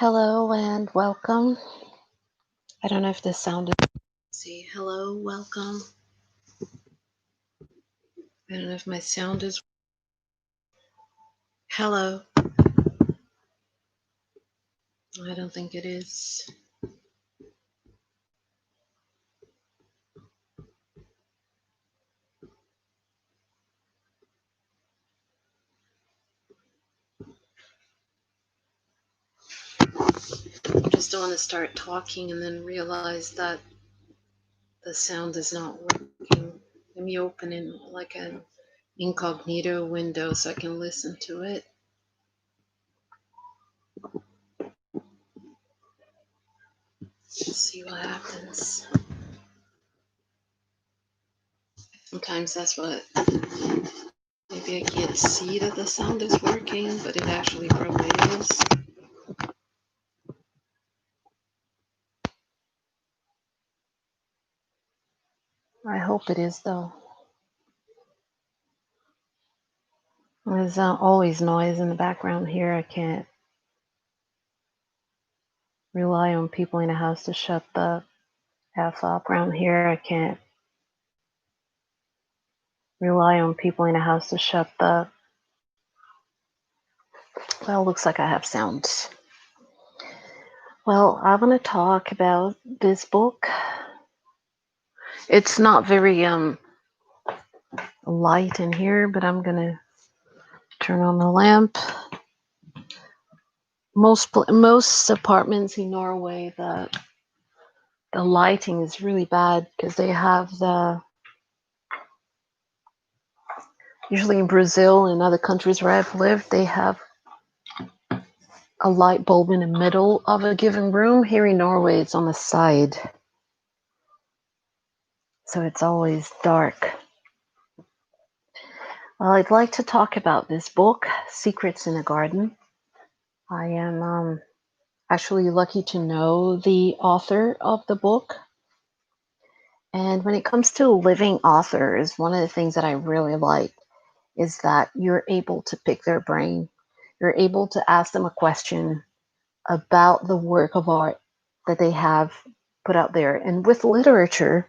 Hello and welcome. I don't know if this sound is. See, hello, welcome. I don't know if my sound is. Hello. I don't think it is. I just don't want to start talking and then realize that the sound is not working. Let me open in like an incognito window so I can listen to it. Let's see what happens. Sometimes that's what. Maybe I can't see that the sound is working, but it actually probably is. I hope it is, though. There's always noise in the background here. I can't rely on people in the house to shut the F up. Around here, I can't rely on people in the house to shut the. Well, looks like I have sound. Well, I want to talk about this book. It's not very light in here, but I'm gonna turn on the lamp. Most apartments in Norway, the lighting is really bad because they have usually in Brazil and other countries where I've lived, they have a light bulb in the middle of a given room. Here in Norway, it's on the side. So it's always dark. Well, I'd like to talk about this book, Secrets in a Garden. I am actually lucky to know the author of the book. And when it comes to living authors, one of the things that I really like is that you're able to pick their brain. You're able to ask them a question about the work of art that they have put out there. And with literature,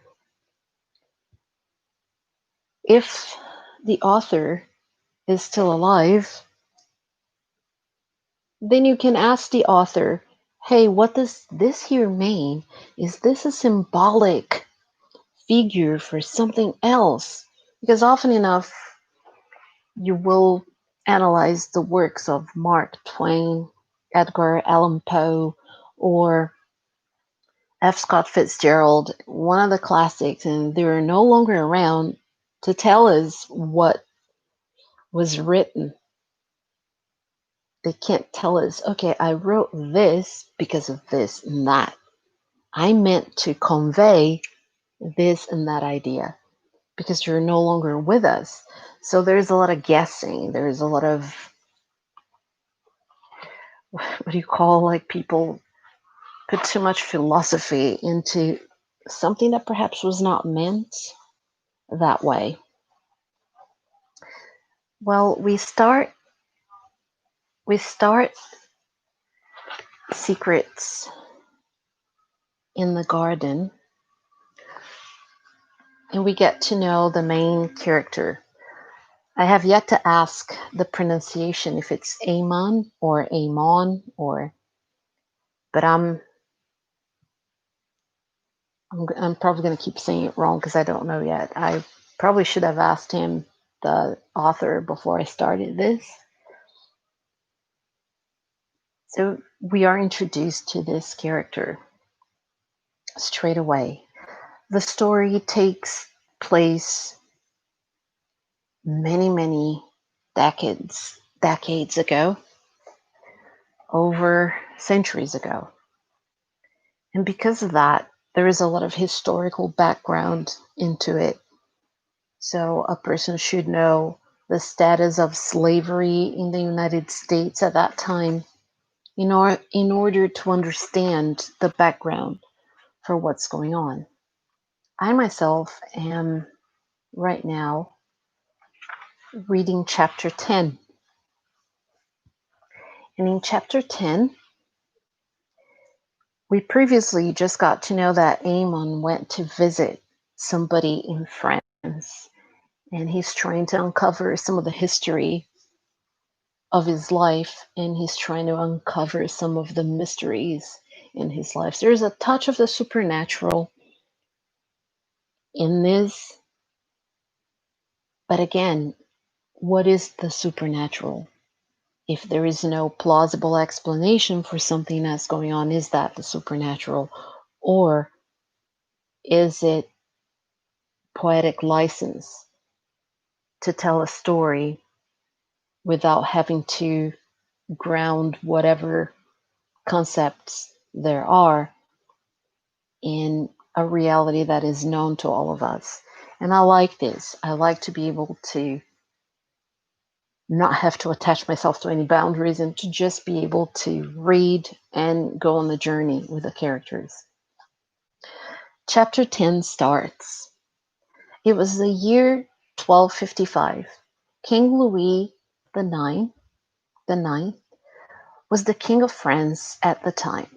if the author is still alive, then you can ask the author, hey, what does this here mean? Is this a symbolic figure for something else? Because often enough, you will analyze the works of Mark Twain, Edgar Allan Poe, or F. Scott Fitzgerald, one of the classics, and they're no longer around to tell us what was written. They can't tell us, okay, I wrote this because of this and that. I meant to convey this and that idea because you're no longer with us. So there's a lot of guessing. There's a lot of, what do you call, like people put too much philosophy into something that perhaps was not meant that way. Well, we start Secrets in the Garden, and we get to know the main character. I have yet to ask the pronunciation if it's Amon or Amon or, but I'm probably going to keep saying it wrong because I don't know yet. I probably should have asked him, the author, before I started this. So we are introduced to this character straight away. The story takes place many decades ago, over centuries ago. And because of that, there is a lot of historical background into it. So a person should know the status of slavery in the United States at that time in order to understand the background for what's going on. I myself am right now reading chapter 10. And in chapter 10, We previously just got to know that Amon went to visit somebody in France, and he's trying to uncover some of the history of his life, and he's trying to uncover some of the mysteries in his life. So there's a touch of the supernatural in this, but again, what is the supernatural? If there is no plausible explanation for something that's going on, is that the supernatural? Or is it poetic license to tell a story without having to ground whatever concepts there are in a reality that is known to all of us? And I like this. I like to be able to not have to attach myself to any boundaries and to just be able to read and go on the journey with the characters. Chapter 10 starts. It was the year 1255. King Louis the Ninth was the king of France at the time.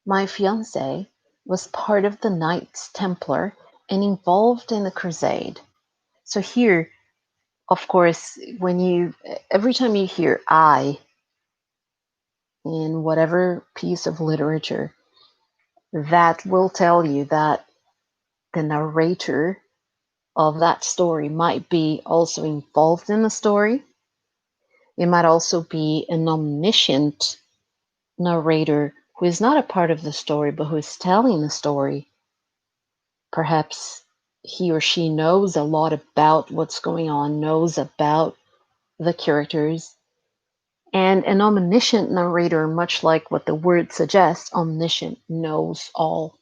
My fiancé was part of the Knights Templar and involved in the crusade. So here, of course, every time you hear I in whatever piece of literature, that will tell you that the narrator of that story might be also involved in the story. It might also be an omniscient narrator who is not a part of the story, but who is telling the story. Perhaps he or she knows a lot about what's going on, knows about the characters. And an omniscient narrator, much like what the word suggests, omniscient, knows all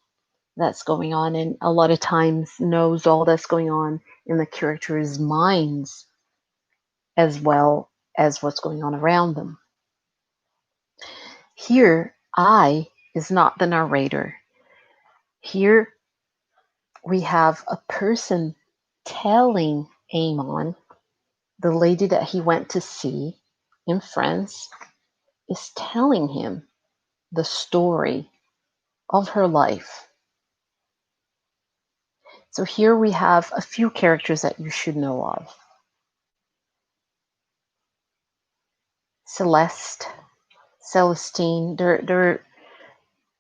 that's going on, and a lot of times knows all that's going on in the characters' minds as well as what's going on around them. Here, I is not the narrator. Here we have a person telling Amon, the lady that he went to see in France, is telling him the story of her life. So here we have a few characters that you should know of. Celestine.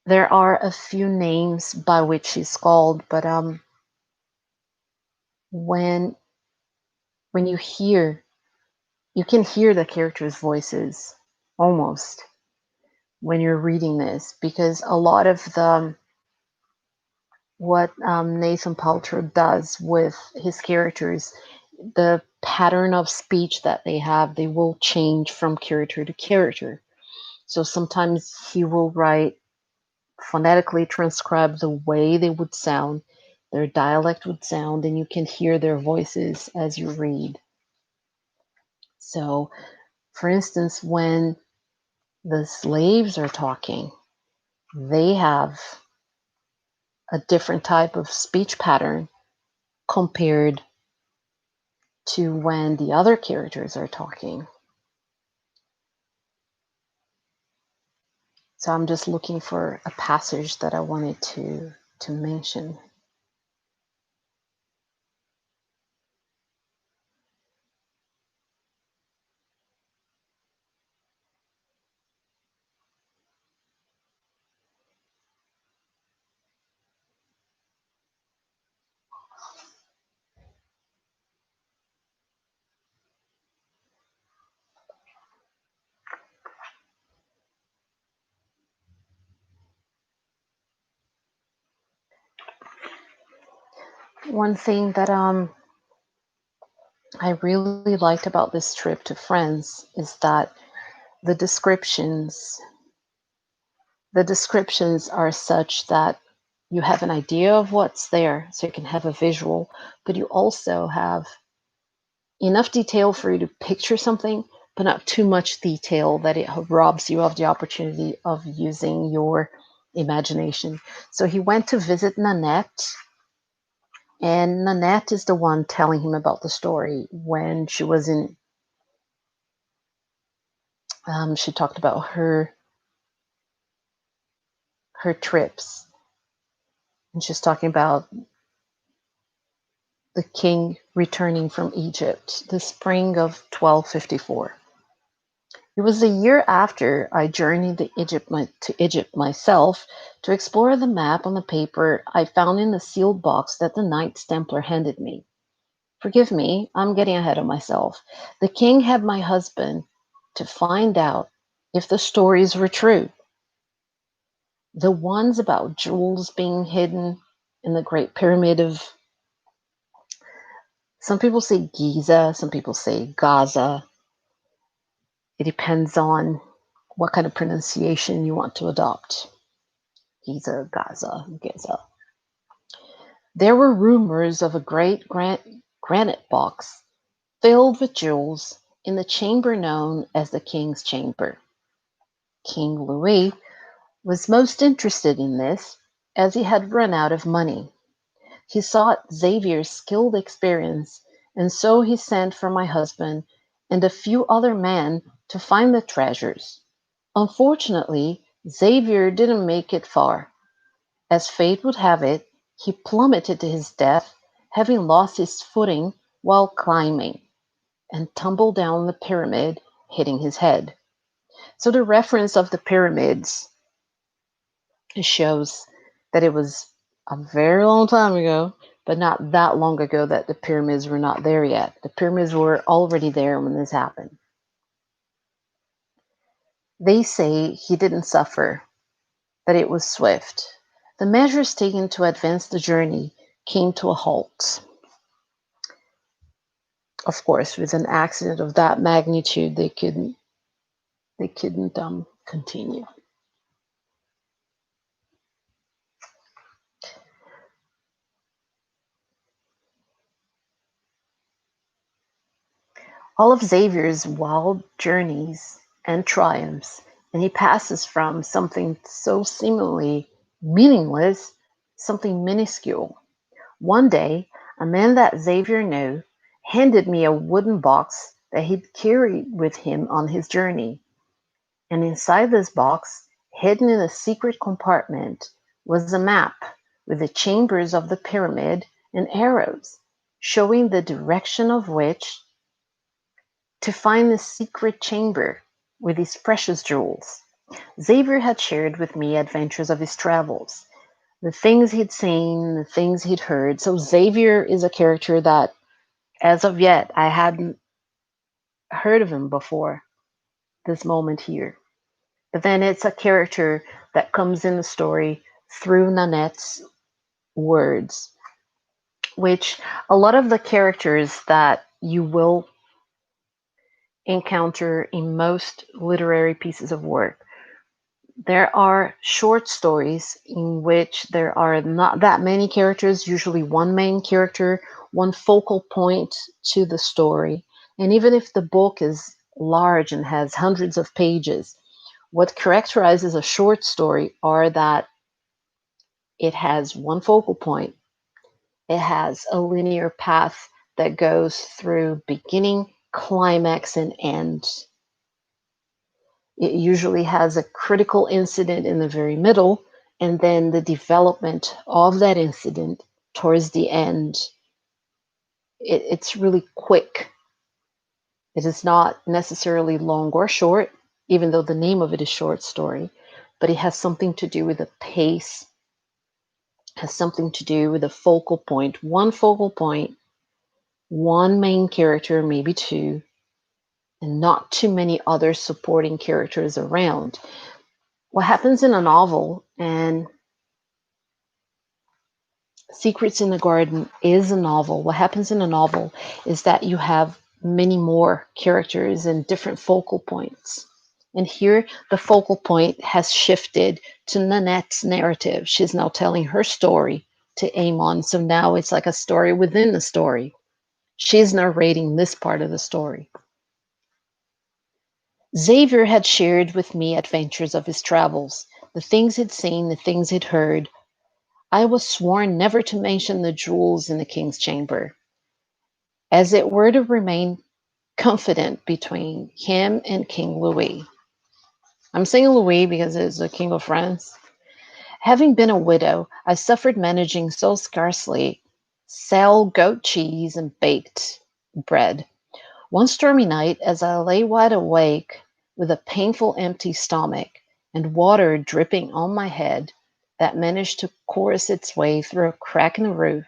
There are a few names by which she's called, but when you can hear the characters' voices almost when you're reading this, because a lot of what Nathan Paltrow does with his characters, the pattern of speech that they will change from character to character. So sometimes he will write phonetically transcribe the way they would sound, their dialect would sound, and you can hear their voices as you read. So, for instance, when the slaves are talking, they have a different type of speech pattern compared to when the other characters are talking. So I'm just looking for a passage that I wanted to mention. One thing that I really liked about this trip to France is that the descriptions are such that you have an idea of what's there, so you can have a visual, but you also have enough detail for you to picture something, but not too much detail that it robs you of the opportunity of using your imagination. So he went to visit Nanette, and Nanette is the one telling him about the story. When she was in, she talked about her her trips. And she's talking about the king returning from Egypt, the spring of 1254. It was a year after I journeyed to Egypt myself to explore the map on the paper I found in the sealed box that the Knights Templar handed me. Forgive me, I'm getting ahead of myself. The king had my husband to find out if the stories were true. The ones about jewels being hidden in the Great Pyramid of, some people say Giza, some people say Gaza. It depends on what kind of pronunciation you want to adopt. Giza, Gaza, Giza. There were rumors of a great granite box filled with jewels in the chamber known as the King's Chamber. King Louis was most interested in this as he had run out of money. He sought Xavier's skilled experience, and so he sent for my husband and a few other men to find the treasures. Unfortunately, Xavier didn't make it far. As fate would have it, he plummeted to his death, having lost his footing while climbing, and tumbled down the pyramid, hitting his head. So the reference of the pyramids shows that it was a very long time ago, but not that long ago that the pyramids were not there yet. The pyramids were already there when this happened. They say he didn't suffer, that it was swift. The measures taken to advance the journey came to a halt. Of course, with an accident of that magnitude, they couldn't continue. All of Xavier's wild journeys and triumphs, and he passes from something so seemingly meaningless, something minuscule. One day, a man that Xavier knew handed me a wooden box that he'd carried with him on his journey. And inside this box, hidden in a secret compartment, was a map with the chambers of the pyramid and arrows, showing the direction of which to find the secret chamber with his precious jewels. Xavier had shared with me adventures of his travels, the things he'd seen, the things he'd heard. So Xavier is a character that, as of yet, I hadn't heard of him before this moment here. But then it's a character that comes in the story through Nanette's words, which a lot of the characters that you will encounter in most literary pieces of work, there are short stories in which there are not that many characters, usually one main character, one focal point to the story. And even if the book is large and has hundreds of pages, what characterizes a short story are that it has one focal point. It has a linear path that goes through beginning, climax, and end. It usually has a critical incident in the very middle, and then the development of that incident towards the end. It's really quick. It is not necessarily long or short, even though the name of it is short story, but it has something to do with the pace, has something to do with a focal point, one main character, maybe two, and not too many other supporting characters around. What happens in a novel, and Secrets in the Garden is a novel. What happens in a novel is that you have many more characters and different focal points. And here, the focal point has shifted to Nanette's narrative. She's now telling her story to Amon. So now it's like a story within the story. She's narrating this part of the story. Xavier had shared with me adventures of his travels, the things he'd seen, the things he'd heard. I was sworn never to mention the jewels in the king's chamber, as it were to remain confident between him and King Louis. I'm saying Louis because it's the King of France. Having been a widow, I suffered managing so scarcely sell goat cheese and baked bread. One stormy night, as I lay wide awake with a painful empty stomach and water dripping on my head that managed to course its way through a crack in the roof,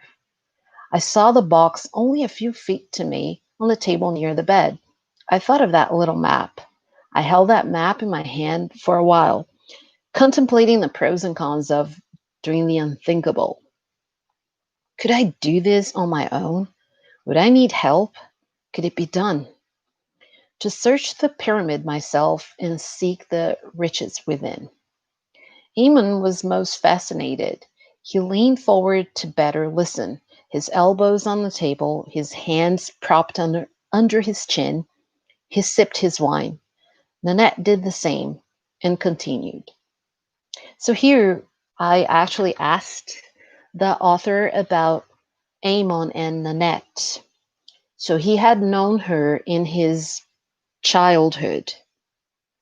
I saw the box only a few feet to me on the table near the bed. I thought of that little map. I held that map in my hand for a while, contemplating the pros and cons of doing the unthinkable. Could I do this on my own? Would I need help? Could it be done? To search the pyramid myself and seek the riches within. Eamon was most fascinated. He leaned forward to better listen, his elbows on the table, his hands propped under his chin. He sipped his wine. Nanette did the same and continued. So here I actually asked the author about Amon and Nanette. So he had known her in his childhood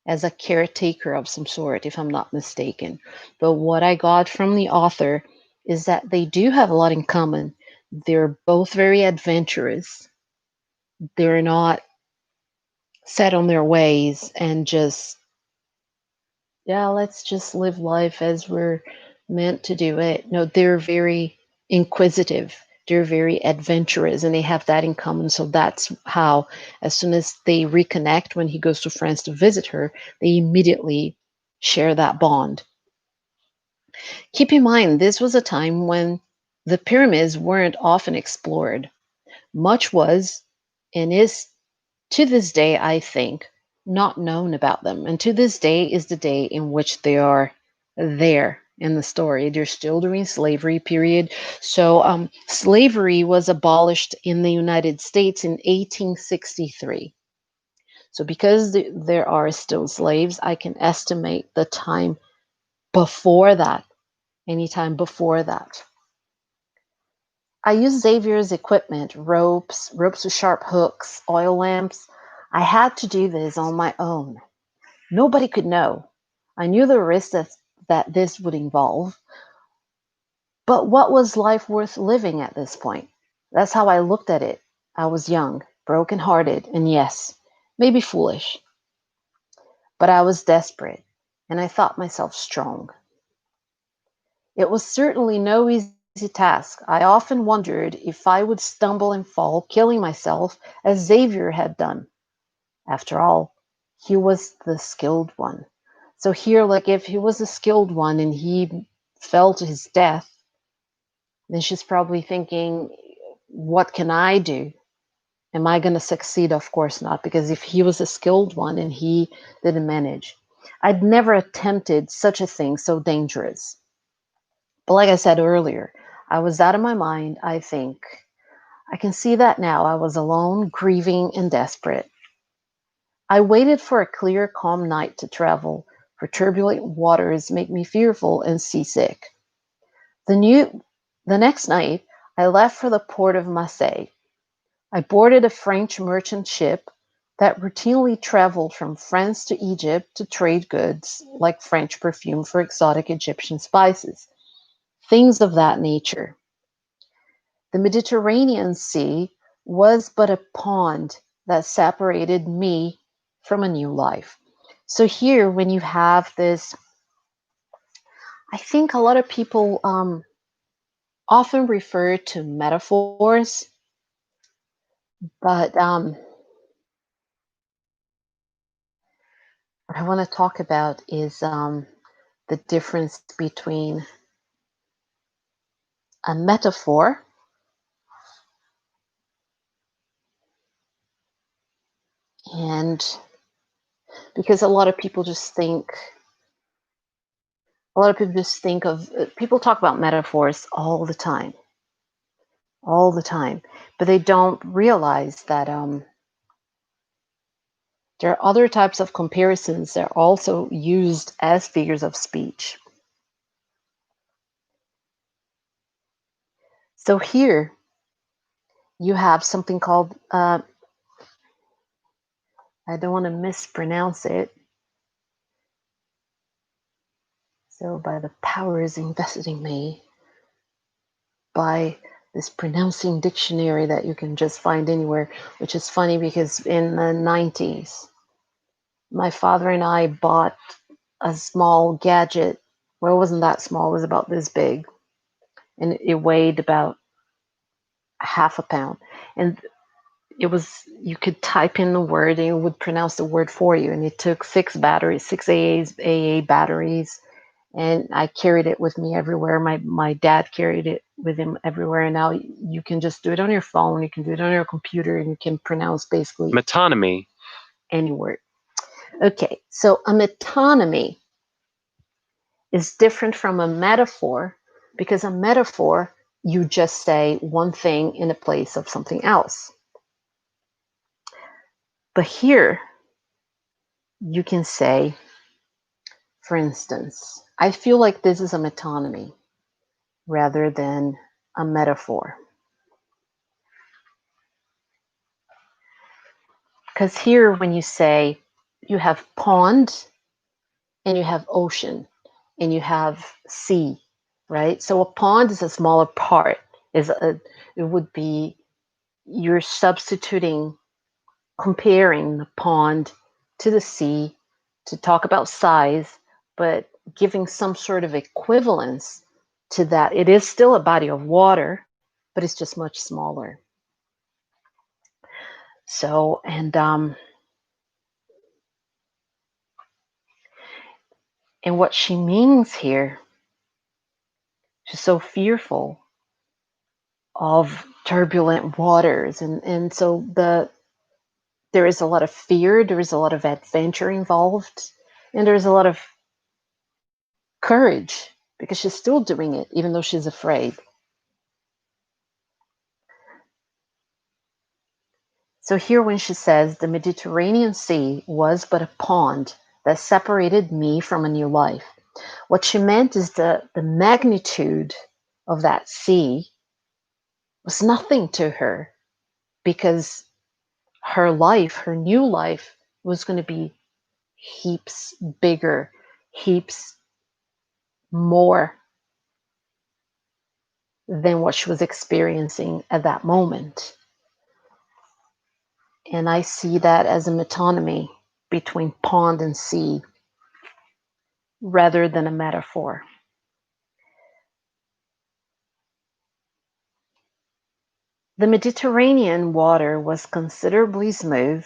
as a caretaker of some sort, if I'm not mistaken. But what I got from the author is that they do have a lot in common. They're both very adventurous. They're not set on their ways and just, yeah, let's just live life as we're meant to do it. No, they're very inquisitive. They're very adventurous and they have that in common. So that's how, as soon as they reconnect when he goes to France to visit her, they immediately share that bond. Keep in mind, this was a time when the pyramids weren't often explored. Much was and is to this day, I think, not known about them. And to this day is the day in which they are there in the story. They're still during slavery period. So slavery was abolished in the United States in 1863. So because there are still slaves, I can estimate the time before that, any time before that. I used Xavier's equipment, ropes with sharp hooks, oil lamps. I had to do this on my own. Nobody could know. I knew the risks that this would involve. But what was life worth living at this point? That's how I looked at it. I was young, broken-hearted, and yes, maybe foolish. But I was desperate, and I thought myself strong. It was certainly no easy task. I often wondered if I would stumble and fall, killing myself as Xavier had done. After all, he was the skilled one. So here, like if he was a skilled one and he fell to his death, then she's probably thinking, what can I do? Am I going to succeed? Of course not, because if he was a skilled one and he didn't manage, I'd never attempted such a thing so dangerous. But like I said earlier, I was out of my mind, I think. I can see that now. I was alone, grieving, and desperate. I waited for a clear, calm night to travel, for turbulent waters make me fearful and seasick. The next night, I left for the port of Marseille. I boarded a French merchant ship that routinely traveled from France to Egypt to trade goods like French perfume for exotic Egyptian spices, things of that nature. The Mediterranean Sea was but a pond that separated me from a new life. So here, when you have this, I think a lot of people often refer to metaphors, but what I want to talk about is the difference between a metaphor and because a lot of people just think of people talk about metaphors all the time, but they don't realize that there are other types of comparisons that are also used as figures of speech. So here you have something called, I don't want to mispronounce it, So by the powers invested in me, by this pronouncing dictionary that you can just find anywhere, which is funny because in the 90s, my father and I bought a small gadget. Well, it wasn't that small, it was about this big, and it weighed about half a pound. And it was, you could type in the word and it would pronounce the word for you. And it took 6 AA batteries. And I carried it with me everywhere. My dad carried it with him everywhere. And now you can just do it on your phone. You can do it on your computer, and you can pronounce basically Metonymy. any word. Okay, so a metonymy is different from a metaphor, because a metaphor, you just say one thing in the place of something else. But here, you can say, for instance, I feel like this is a metonymy rather than a metaphor. Because here, when you say you have pond and you have ocean and you have sea, right? So a pond is a smaller part. It would be, you're substituting, comparing the pond to the sea to talk about size, but giving some sort of equivalence to that. It is still a body of water, but it's just much smaller. So, and what she means here, she's so fearful of turbulent waters, and so there is a lot of fear, there is a lot of adventure involved, and there's a lot of courage because she's still doing it even though she's afraid. So here, when she says the Mediterranean Sea was but a pond that separated me from a new life, what she meant is the magnitude of that sea was nothing to her, because her life, her new life, was going to be heaps bigger, heaps more than what she was experiencing at that moment. And I see that as a metonymy between pond and sea rather than a metaphor. The Mediterranean water was considerably smooth,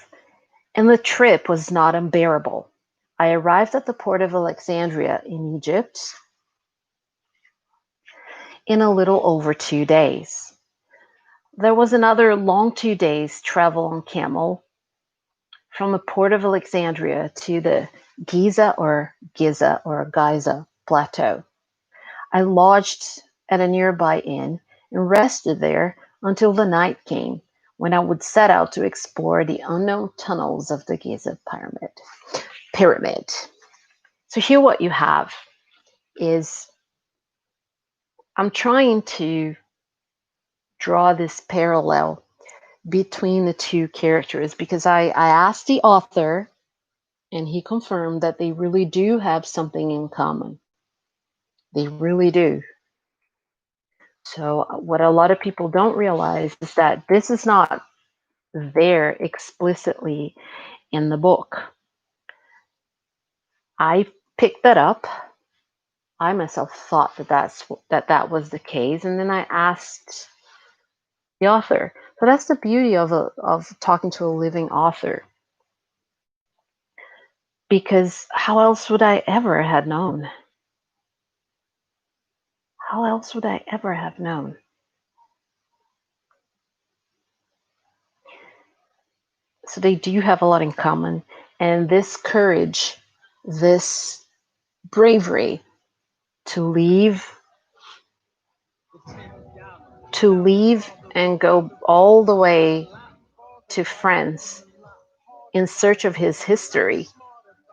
and the trip was not unbearable. I arrived at the port of Alexandria in Egypt in a little over 2 days. There was another long 2 days travel on camel from the port of Alexandria to the Giza or Giza plateau. I lodged at a nearby inn and rested there until the night came, when I would set out to explore the unknown tunnels of the Giza pyramid. So here what you have is, I'm trying to draw this parallel between the two characters, because I asked the author and he confirmed that they really do have something in common. They really do. So what a lot of people don't realize is that this is not there explicitly in the book. I picked that up. I myself thought that was the case, and then I asked the author. So that's the beauty of talking to a living author, because how else would I ever have known? How else would I ever have known? So they do have a lot in common, and this courage, this bravery to leave and go all the way to France in search of his history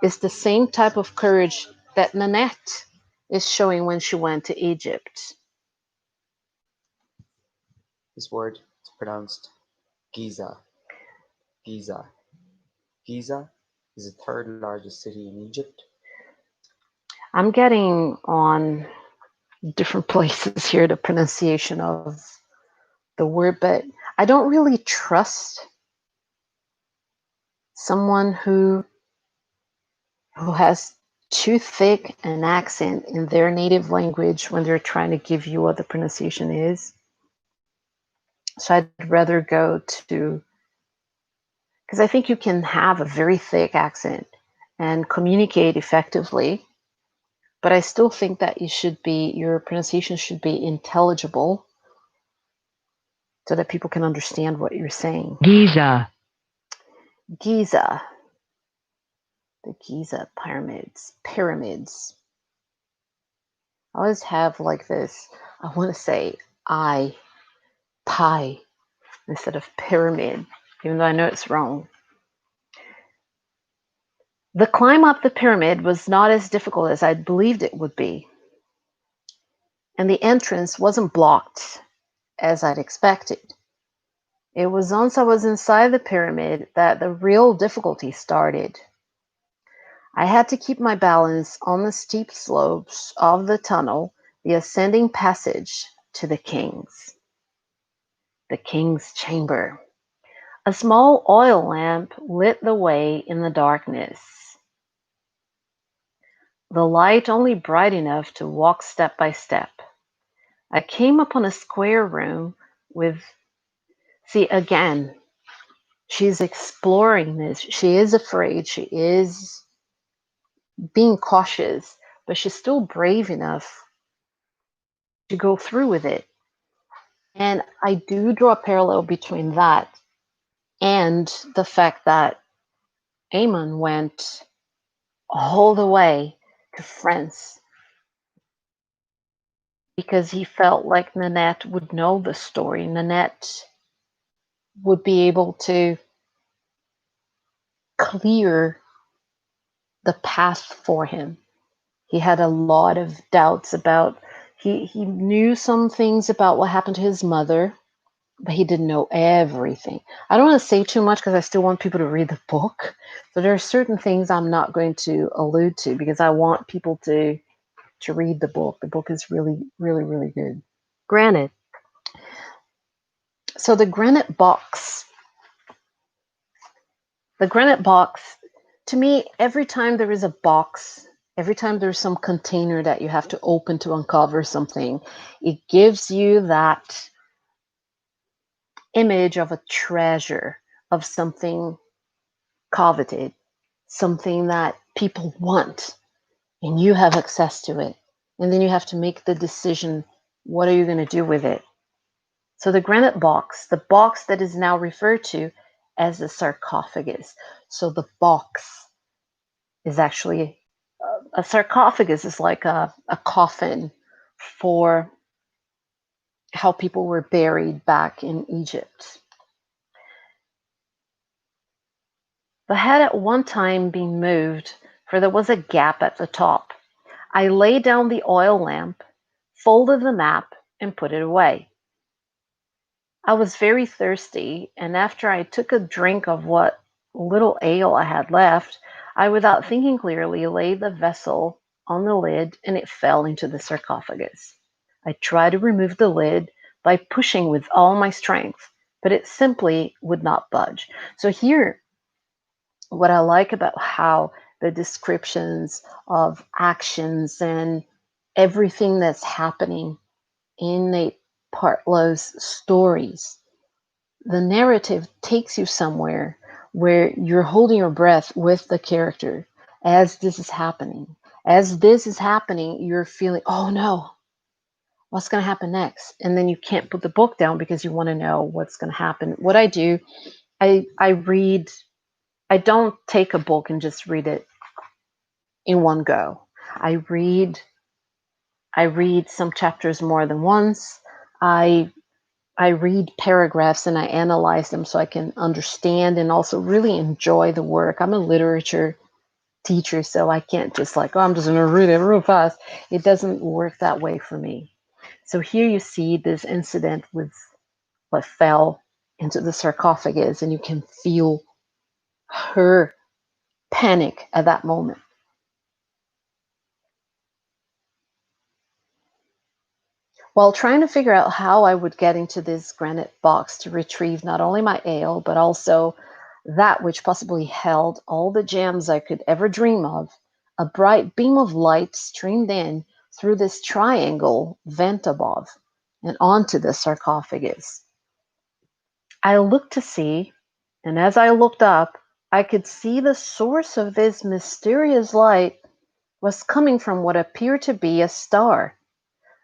is the same type of courage that Nanette is showing when she went to Egypt. This word is pronounced Giza. Giza. Giza is the third largest city in Egypt. I'm getting on different places here the pronunciation of the word, but I don't really trust someone who has too thick an accent in their native language when they're trying to give you what the pronunciation is. So I'd rather go to, because I think you can have a very thick accent and communicate effectively, but I still think that your pronunciation should be intelligible so that people can understand what you're saying. Giza. Giza, the Giza pyramids. I always have like this, I want to say pie instead of pyramid, even though I know it's wrong. The climb up the pyramid was not as difficult as I'd believed it would be, and the entrance wasn't blocked as I'd expected. It was once I was inside the pyramid that the real difficulty started. I had to keep my balance on the steep slopes of the tunnel, the ascending passage to the king's chamber. A small oil lamp lit the way in the darkness, the light only bright enough to walk step by step. I came upon a square room with, see, again, she's exploring this. She is afraid. She is being cautious, but she's still brave enough to go through with it. And I do draw a parallel between that and the fact that Eamon went all the way to France because he felt like Nanette would know the story. Nanette would be able to clear the path for him. He had a lot of doubts about, he knew some things about what happened to his mother, but he didn't know everything. I don't want to say too much because I still want people to read the book. So there are certain things I'm not going to allude to because I want people to read the book. The book is really, really, really good. Granite. So the granite box, to me, every time there is a box, every time there's some container that you have to open to uncover something, it gives you that image of a treasure, of something coveted, something that people want, and you have access to it. And then you have to make the decision, what are you going to do with it? So the granite box, the box that is now referred to as the sarcophagus. So the box is actually, a sarcophagus is like a coffin for how people were buried back in Egypt. The had at one time been moved, for there was a gap at the top. I laid down the oil lamp, folded the map, and put it away. I was very thirsty, and after I took a drink of what little ale I had left, I, without thinking clearly, laid the vessel on the lid, and it fell into the sarcophagus. I tried to remove the lid by pushing with all my strength, but it simply would not budge. So here, what I like about how the descriptions of actions and everything that's happening in Nate Partlow's stories, the narrative takes you somewhere where you're holding your breath with the character as this is happening. As this is happening, you're feeling, oh no, what's going to happen next? And then you can't put the book down because you want to know what's going to happen. What I do, I read, I don't take a book and just read it in one go. I read some chapters more than once. I read paragraphs and I analyze them so I can understand and also really enjoy the work. I'm a literature teacher, so I can't just like, oh, I'm just going to read it real fast. It doesn't work that way for me. So here you see this incident with what fell into the sarcophagus, and you can feel her panic at that moment. While trying to figure out how I would get into this granite box to retrieve not only my ale, but also that which possibly held all the gems I could ever dream of, a bright beam of light streamed in through this triangle vent above and onto the sarcophagus. I looked to see, and as I looked up, I could see the source of this mysterious light was coming from what appeared to be a star.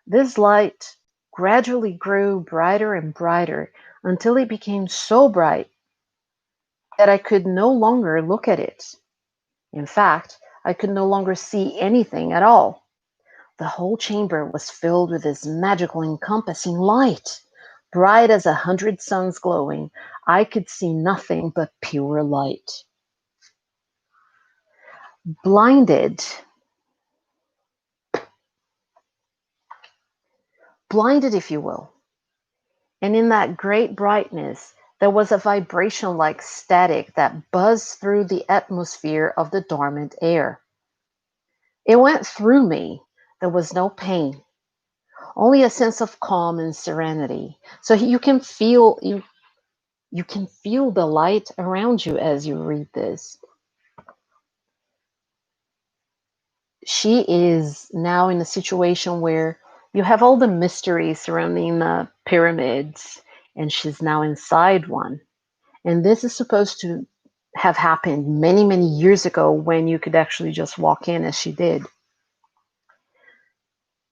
This light gradually grew brighter and brighter until it became so bright that I could no longer look at it. In fact, I could no longer see anything at all. The whole chamber was filled with this magical encompassing light. Bright as 100 suns glowing, I could see nothing but pure light. Blinded, blinded if you will. And in that great brightness, there was a vibration like static that buzzed through the atmosphere of the dormant air. It went through me. There was no pain, only a sense of calm and serenity. So you can feel the light around you as you read this. She is now in a situation where you have all the mystery surrounding the pyramids, and she's now inside one. And this is supposed to have happened many, many years ago when you could actually just walk in as she did.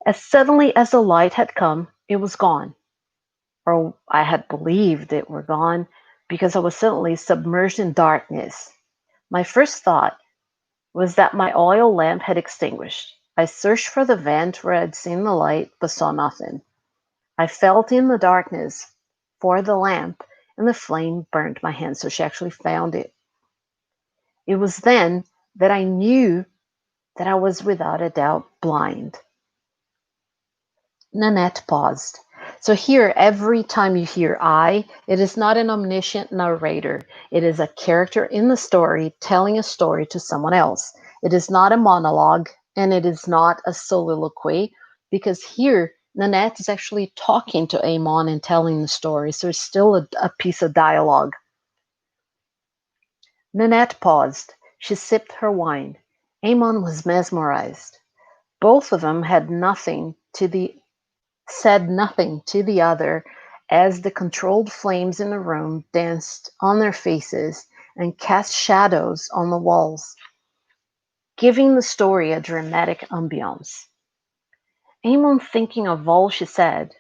As suddenly as the light had come, it was gone. Or I had believed it were gone because I was suddenly submerged in darkness. My first thought was that my oil lamp had extinguished. I searched for the vent where I'd seen the light, but saw nothing. I felt in the darkness for the lamp, and the flame burned my hand, so she actually found it. It was then that I knew that I was without a doubt blind. Nanette paused. So here, every time you hear I, it is not an omniscient narrator. It is a character in the story telling a story to someone else. It is not a monologue, and it is not a soliloquy, because here, Nanette is actually talking to Amon and telling the story, so it's still a piece of dialogue. Nanette paused. She sipped her wine. Amon was mesmerized. Both of them said nothing to the other as the controlled flames in the room danced on their faces and cast shadows on the walls, giving the story a dramatic ambiance. Amon thinking of all she said,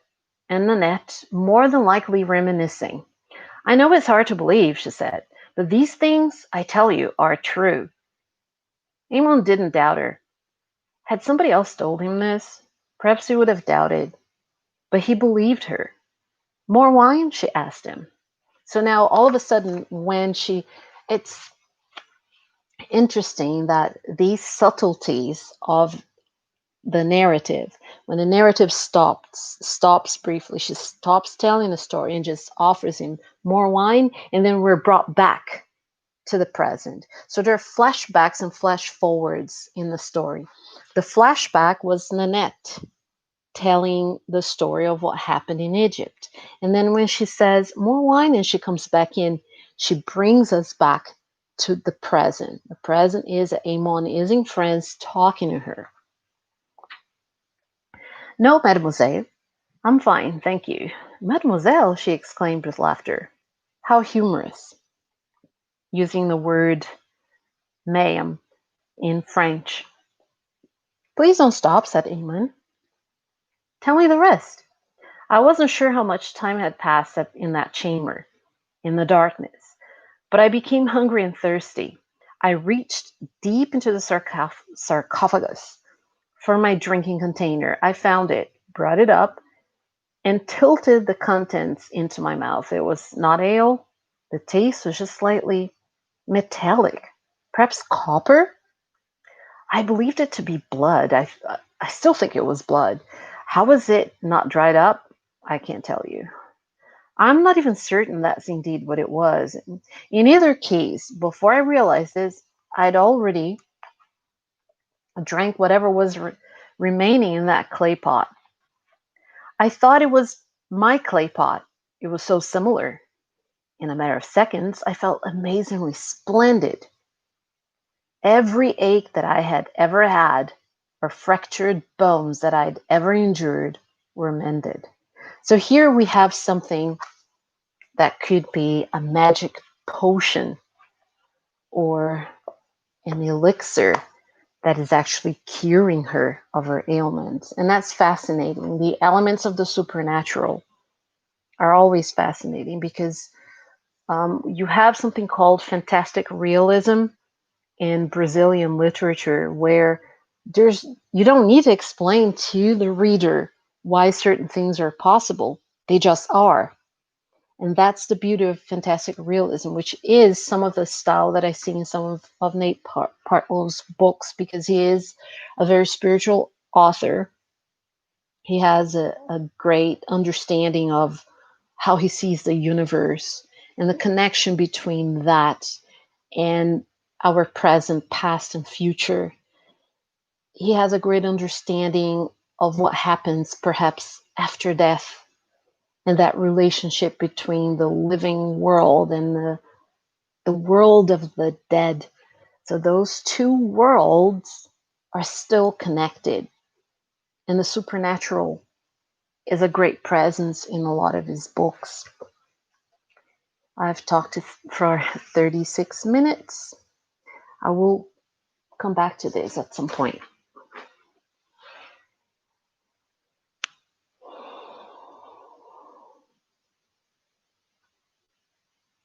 and Nanette more than likely reminiscing. I know it's hard to believe, she said, but these things, I tell you, are true. Amon didn't doubt her. Had somebody else told him this, perhaps he would have doubted, but he believed her. More wine? She asked him. So now all of a sudden, it's interesting that these subtleties of the narrative, when the narrative stops briefly, she stops telling the story and just offers him more wine, and then we're brought back to the present. So there are flashbacks and flash forwards in the story. The flashback was Nanette telling the story of what happened in Egypt. And then when she says more wine and she comes back in, she brings us back to the present. The present is Amon is in France talking to her. No, mademoiselle, I'm fine, thank you. Mademoiselle, she exclaimed with laughter. How humorous. Using the word ma'am in French. Please don't stop, said Amon. Tell me the rest. I wasn't sure how much time had passed in that chamber, in the darkness, but I became hungry and thirsty. I reached deep into the sarcophagus for my drinking container. I found it, brought it up, and tilted the contents into my mouth. It was not ale. The taste was just slightly metallic, perhaps copper. I believed it to be blood. I still think it was blood. How was it not dried up? I can't tell you. I'm not even certain that's indeed what it was. In either case, before I realized this, I'd already drank whatever was remaining in that clay pot. I thought it was my clay pot. It was so similar. In a matter of seconds, I felt amazingly splendid. Every ache that I had ever had or fractured bones that I'd ever endured were mended. So here we have something that could be a magic potion or an elixir that is actually curing her of her ailments. And that's fascinating. The elements of the supernatural are always fascinating because you have something called fantastic realism in Brazilian literature where there's you don't need to explain to the reader why certain things are possible. They just are. And that's the beauty of fantastic realism, which is some of the style that I see in some of Nate Partlow's books, because he is a very spiritual author. He has a great understanding of how he sees the universe and the connection between that and our present, past, and future. He has a great understanding of what happens perhaps after death and that relationship between the living world and the world of the dead. So those two worlds are still connected. And the supernatural is a great presence in a lot of his books. I've talked for 36 minutes. I will come back to this at some point.